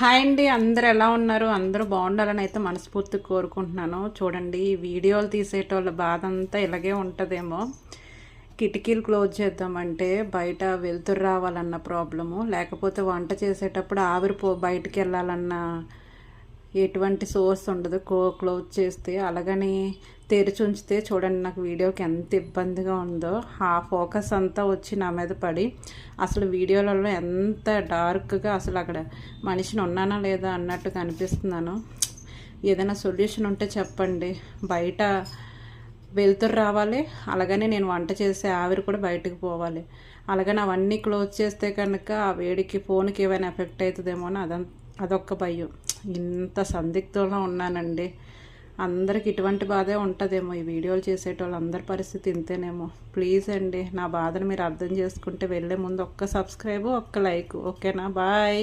Hi అండి, అందరు ఎలా ఉన్నారు? అందరూ బాగుండాలని అయితే మనస్ఫూర్తిగా కోరుకుంటున్నాను. చూడండి, ఈ వీడియోలు తీసేటోళ్ళ బాధ అంతా ఇలాగే ఉంటుందేమో. కిటికీలు క్లోజ్ చేద్దామంటే బయట వెలుతురు రావాలన్న ప్రాబ్లము, లేకపోతే వంట చేసేటప్పుడు బయటికి వెళ్ళాలన్న ఎటువంటి సోర్స్ ఉండదు క్లోజ్ చేస్తే. అలాగని తెరిచి ఉంచితే చూడండి, నాకు వీడియోకి ఎంత ఇబ్బందిగా ఉందో. ఆ ఫోకస్ అంతా వచ్చి నా మీద పడి అసలు వీడియోలలో ఎంత డార్క్గా అసలు అక్కడ మనిషిని ఉన్నానా లేదా అన్నట్టు కనిపిస్తున్నాను. ఏదైనా సొల్యూషన్ ఉంటే చెప్పండి. బయట వెలుతురు రావాలి, అలాగనే నేను వంట చేసే ఆవిరి కూడా బయటకు పోవాలి. అలాగని అవన్నీ క్లోజ్ చేస్తే కనుక ఆ వేడికి ఫోన్కి ఏమైనా ఎఫెక్ట్ అవుతుందేమో అని అదొక్క భయం. ఇంత సందిగ్ధంలో ఉన్నానండి. అందరికి ఇటువంటి బాధే ఉంటుందేమో. ఈ వీడియోలు చేసేటోళ్ళు అందరి పరిస్థితి ఇంతేనేమో. ప్లీజ్ అండి, నా బాధను మీరు అర్థం చేసుకుంటే వెళ్ళే ముందు ఒక్క సబ్స్క్రైబ్, ఒక్క లైక్. ఓకేనా? బాయ్.